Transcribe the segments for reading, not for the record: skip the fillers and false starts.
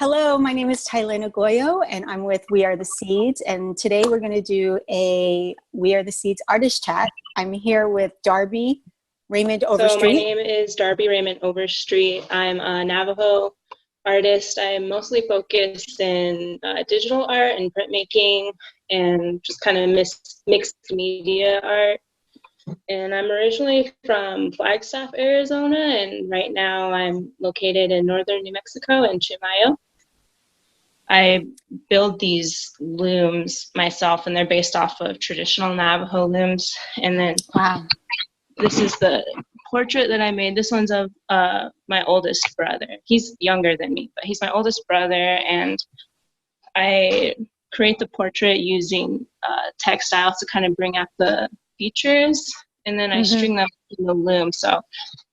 Hello, my name is Tylena Goyo, and I'm with We Are the Seeds. And today we're going to do a We Are the Seeds artist chat. I'm here with Darby, Raymond, Overstreet. So my name is Darby Raymond Overstreet. I'm a Navajo artist. I'm mostly focused in digital art and printmaking and just kind of mixed media art. And I'm originally from Flagstaff, Arizona, and right now I'm located in northern New Mexico in Chimayo. I build these looms myself, and they're based off of traditional Navajo looms. And then This is the portrait that I made. This one's of my oldest brother. He's younger than me, but he's my oldest brother, and I create the portrait using textiles to kind of bring out the features, and then I string them in the loom. So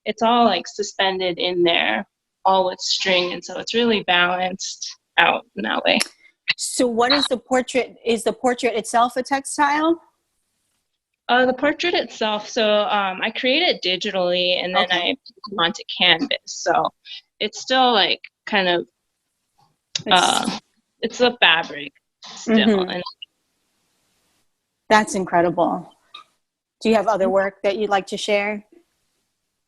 it's all like suspended in there, all with string, and so it's really balanced out in that way. So what is the portrait? Is the portrait itself a textile? The portrait itself, so I create it digitally, and then I put it onto canvas. So it's still like kind of, it's a fabric still. And that's incredible. Do you have other work that you'd like to share?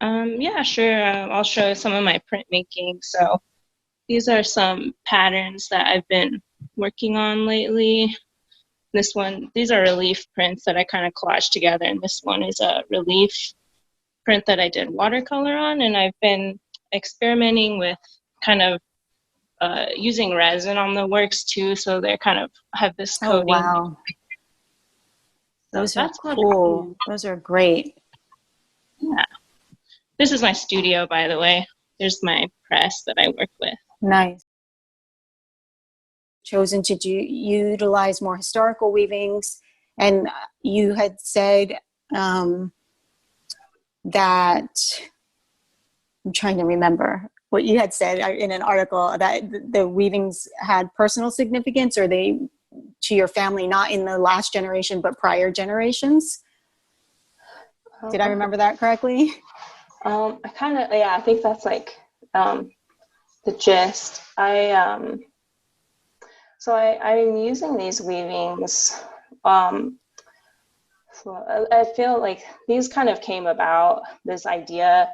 Yeah, sure. I'll show some of my printmaking. So these are some patterns that I've been working on lately. These are relief prints that I kind of collaged together, and this one is a relief print that I did watercolor on, and I've been experimenting with kind of using resin on the works too, so they kind of have this coating. Oh, wow. Those are cool. Those are great. Yeah. This is my studio, by the way. There's my press that I work with. Nice. Chosen to utilize more historical weavings, and you had said that, I'm trying to remember what you had said in an article, that the weavings had personal significance, or they to your family, not in the last generation but prior generations. Did I remember that correctly? I think that's like the gist. So I'm using these weavings. So I feel like these kind of this idea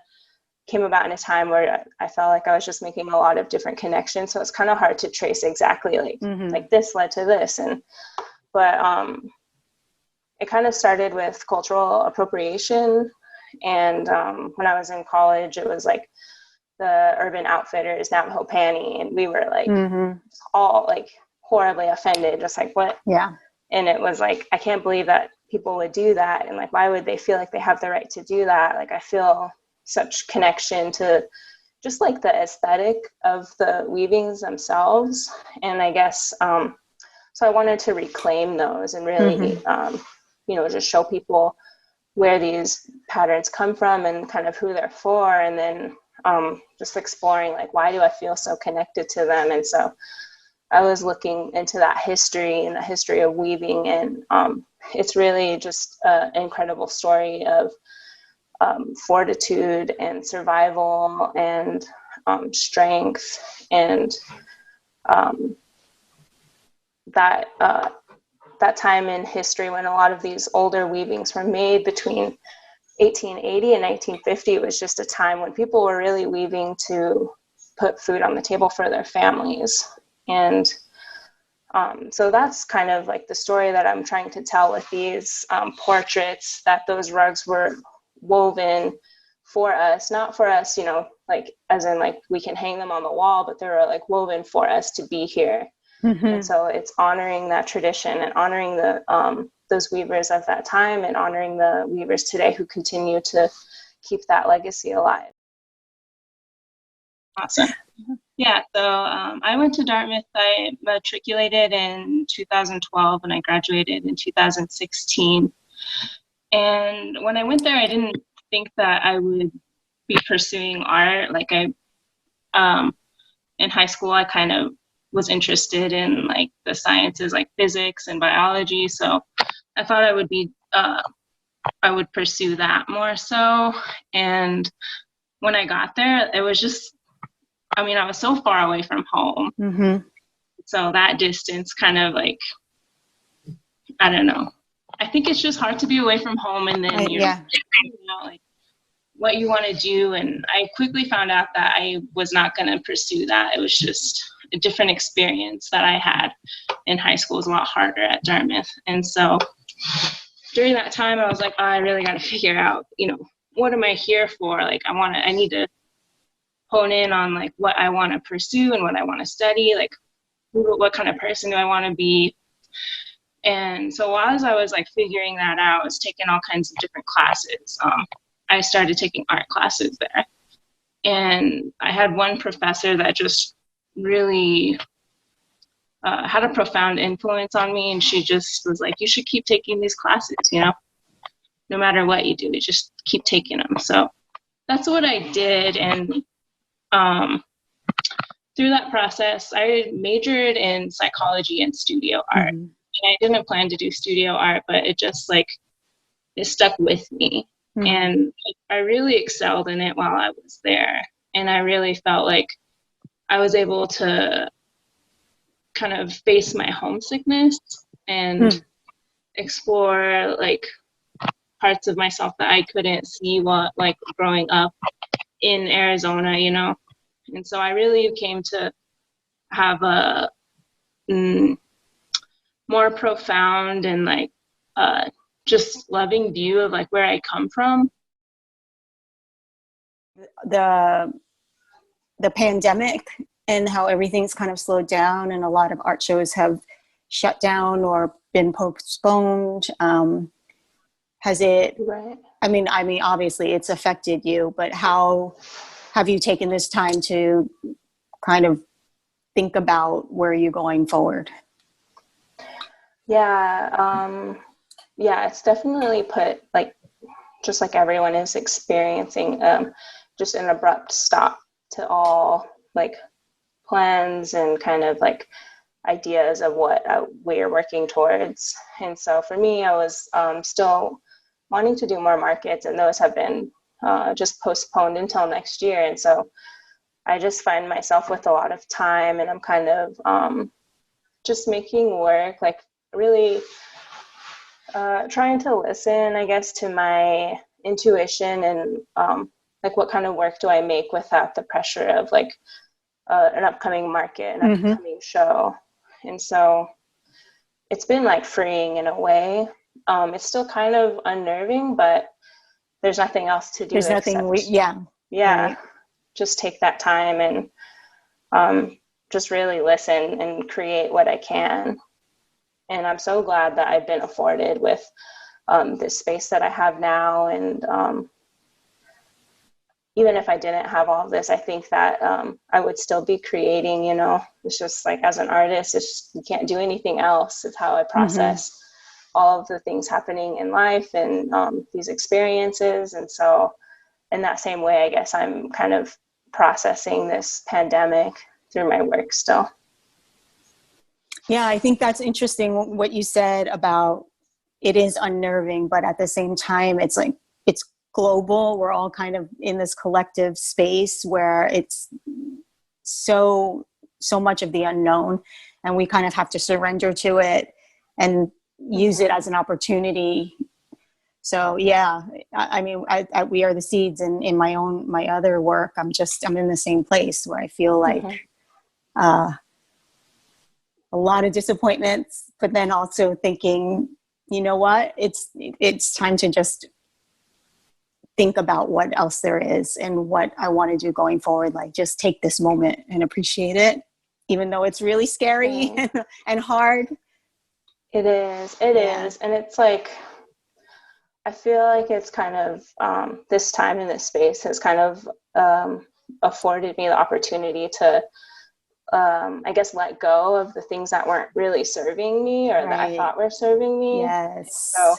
came about in a time where I felt like I was just making a lot of different connections. So it's kind of hard to trace exactly like this led to this. But it kind of started with cultural appropriation. And when I was in college, it was like the Urban Outfitters Navajo Panty, and we were like all like horribly offended, just like, what? Yeah. And it was like, I can't believe that people would do that, and like, why would they feel like they have the right to do that? Like, I feel such connection to just like the aesthetic of the weavings themselves, and I guess so I wanted to reclaim those and really just show people where these patterns come from and kind of who they're for, and then just exploring like, why do I feel so connected to them? And so I was looking into that history and the history of weaving, and it's really just an incredible story of fortitude and survival and strength, and that time in history when a lot of these older weavings were made between 1880 and 1950 was just a time when people were really weaving to put food on the table for their families. And so that's kind of like the story that I'm trying to tell with these portraits, that those rugs were woven for us, not for us, like as in like we can hang them on the wall, but they were like woven for us to be here. And so it's honoring that tradition and honoring those weavers of that time, and honoring the weavers today who continue to keep that legacy alive. Awesome. Yeah, so I went to Dartmouth. I matriculated in 2012 and I graduated in 2016. And when I went there, I didn't think that I would be pursuing art. Like in high school, I kind of was interested in like the sciences, like physics and biology. So I thought I would pursue that more so. And when I got there, it was just, I mean, I was so far away from home. Mm-hmm. So that distance kind of like, I don't know. I think it's just hard to be away from home, and then you're Yeah. figuring out like what you want to do. And I quickly found out that I was not going to pursue that. It was just a different experience that I had in high school. It was a lot harder at Dartmouth. And so during that time, I was like, oh, I really got to figure out, what am I here for? Like, I need to hone in on like what I want to pursue and what I want to study. Like, what kind of person do I want to be? And so while I was like figuring that out, I was taking all kinds of different classes. I started taking art classes there. And I had one professor that just really had a profound influence on me. And she just was like, you should keep taking these classes, no matter what you do, you just keep taking them. So that's what I did. And through that process, I majored in psychology and studio art. Mm-hmm. And I didn't plan to do studio art, but it just like, it stuck with me. Mm-hmm. And I really excelled in it while I was there. And I really felt like I was able to kind of face my homesickness and explore like parts of myself that I couldn't see while like growing up in Arizona, And so I really came to have a more profound and like just loving view of like where I come from. The pandemic and how everything's kind of slowed down, and a lot of art shows have shut down or been postponed. Has it? Right. I mean, obviously it's affected you, but how have you taken this time to kind of think about where you're going forward? Yeah. It's definitely put like, just like everyone is experiencing, just an abrupt stop to all like plans and kind of like ideas of what we're working towards. And so for me, I was still wanting to do more markets, and those have been just postponed until next year. And so I just find myself with a lot of time, and I'm kind of just making work, like really trying to listen, I guess, to my intuition and like what kind of work do I make without the pressure of like an upcoming market, an upcoming show. And so it's been like freeing in a way. It's still kind of unnerving, but there's nothing else to do. There's nothing right. Just take that time and just really listen and create what I can. And I'm so glad that I've been afforded with this space that I have now. And even if I didn't have all of this, I think that I would still be creating, It's just like, as an artist, you can't do anything else. It's how I process all of the things happening in life and these experiences. And so in that same way, I guess I'm kind of processing this pandemic through my work still. Yeah, I think that's interesting what you said about it is unnerving, but at the same time, it's like, it's global. We're all kind of in this collective space where it's so much of the unknown, and we kind of have to surrender to it and use it as an opportunity. So yeah, I mean, we are the seeds in my other work. I'm in the same place where I feel like a lot of disappointments, but then also thinking, you know what, it's time to just think about what else there is and what I want to do going forward. Like, just take this moment and appreciate it, even though it's really scary and hard. It is. And it's like, I feel like it's kind of, this time in this space has kind of afforded me the opportunity to, I guess, let go of the things that weren't really serving me or that I thought were serving me. Yes. So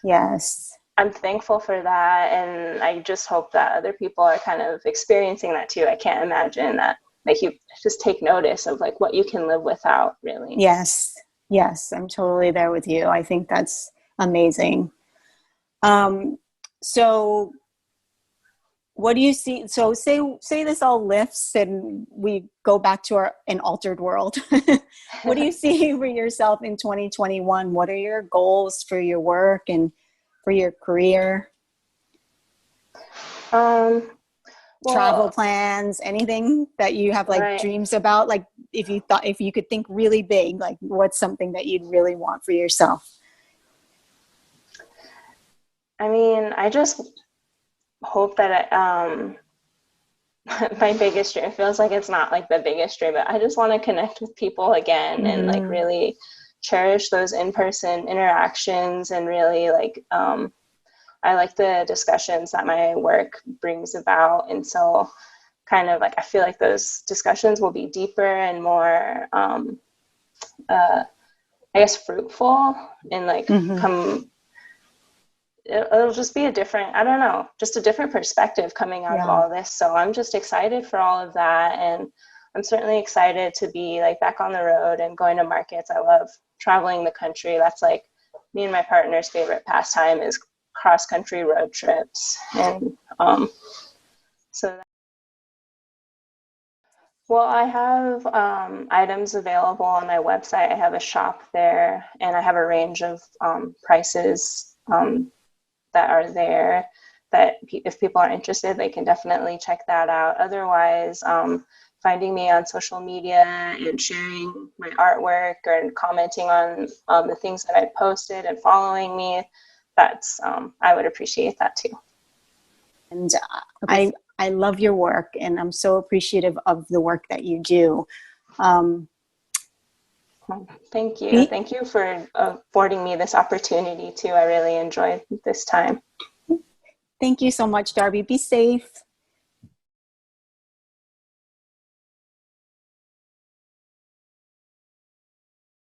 yes. I'm thankful for that. And I just hope that other people are kind of experiencing that too. I can't imagine that, like, you just take notice of like what you can live without, really. Yes. I'm totally there with you. I think that's amazing. So what do you see? So say this all lifts and we go back to an altered world. What do you see for yourself in 2021? What are your goals for your work and for your career? Well, Travel plans, anything that you have like right. dreams about? Like if you could think really big, like what's something that you'd really want for yourself? I mean, I just hope that my biggest dream, it feels like it's not like the biggest dream, but I just want to connect with people again and like Mm-hmm. really cherish those in-person interactions and really like I like the discussions that my work brings about. And so kind of like I feel like those discussions will be deeper and more I guess fruitful and like Mm-hmm. come it'll just be a different, I don't know, just a different perspective coming out of Yeah. all this. So I'm just excited for all of that. And I'm certainly excited to be like back on the road and going to markets. I love traveling the country. That's like me and my partner's favorite pastime is cross country road trips. And so that, well, I have items available on my website. I have a shop there and I have a range of prices that are there that if people are interested, they can definitely check that out. Otherwise, finding me on social media and sharing my artwork or commenting on the things that I posted and following me, that's I would appreciate that too. And Okay. I love your work, and I'm so appreciative of the work that you do. Um, Thank you. be, Thank you for affording me this opportunity too. I really enjoyed this time. Thank you so much, Darby. Be safe.